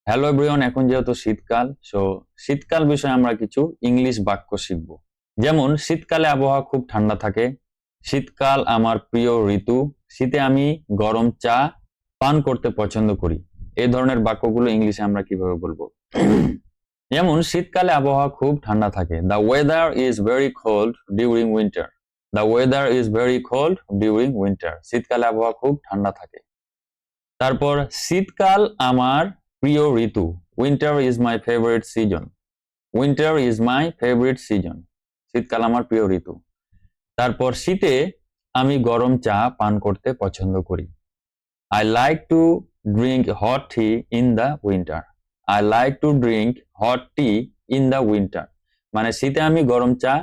Hello everyone, এখন যেহেতু শীতকাল, শীতকাল বিষয়ে আমরা কিছু ইংলিশ বাক্য শিখব। যেমন শীতকালে আবহাওয়া খুব ঠান্ডা থাকে, শীতকাল আমার প্রিয় ঋতু, শীতে আমি গরম চা পান করতে পছন্দ করি। এই ধরনের বাক্যগুলো ইংলিশে আমরা কিভাবে বলবো? যেমন শীতকালে আবহাওয়া খুব ঠান্ডা থাকে, the weather is very cold during winter. The weather is very cold during winter, শীতকালে আবহাওয়া খুব ঠান্ডা থাকে। তারপর শীতকাল আমার প্রিয় ঋতু, winter is my favourite season. Winter is my favourite season, শীতকাল আমার প্রিয় ঋতু। তারপর শীতে আমি গরম চা পান করতে পছন্দ করি। I like to drink hot tea in the winter. I like to drink hot tea in the winter, মানে শীতে আমি গরম চা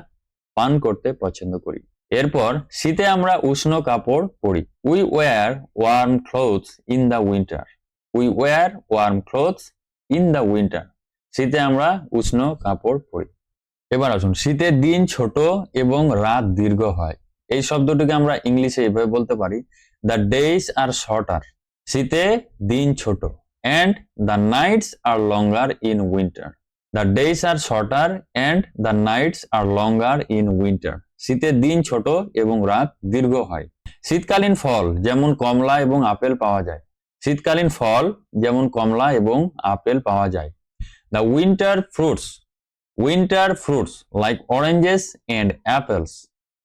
পান করতে পছন্দ করি। এরপর শীতে আমরা উষ্ণ কাপড় পরি। We wear warm clothes in the winter. We wear warm clothes in the winter, শীতে আমরা উষ্ণ কাপড় পরি। এবার আসুন, শীতের দিন ছোট এবং রাত দীর্ঘ হয়। এই শব্দটিকে আমরা ইংলিশে এভাবে বলতে পারি, দ্য ডেজ আর শর্টার। শীতে দিন ছোট, and the nights are longer in winter. The days are shorter and the nights are longer in winter, শীতের দিন ছোট এবং রাত দীর্ঘ হয়। শীতকালীন ফল যেমন কমলা এবং আপেল পাওয়া যায়। শীতকালীন ফল যেমন কমলা এবং আপেল পাওয়া যায়। The winter fruits like oranges and apples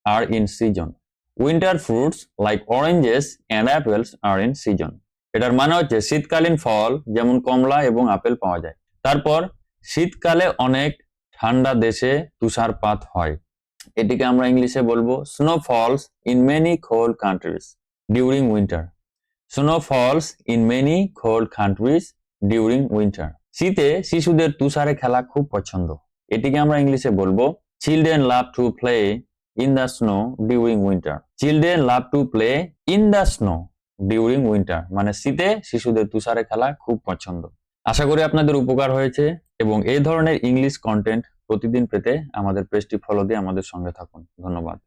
are in season. Winter fruits like oranges and apples are in season, এটার মানে হচ্ছে শীতকালীন ফল যেমন কমলা এবং আপেল পাওয়া যায়। তারপর শীতকালে অনেক ঠান্ডা দেশে তুষারপাত হয়। এটিকে আমরা ইংলিশে বলবো snow falls in many cold countries during winter. Snow falls in many cold countries during winter, শীতে শিশুদের তুষারে খেলা খুব পছন্দ। এটিকে আমরা ইংলিশে বলবো children love to play in the snow during winter. Children love to play in the snow during winter, মানে শীতে শিশুদের তুষারে খেলা খুব পছন্দ। আশা করি আপনাদের উপকার হয়েছে, এবং এই ধরনের ইংলিশ কন্টেন্ট প্রতিদিন পেতে আমাদের পেজটি ফলো দিয়ে আমাদের সঙ্গে থাকুন। ধন্যবাদ।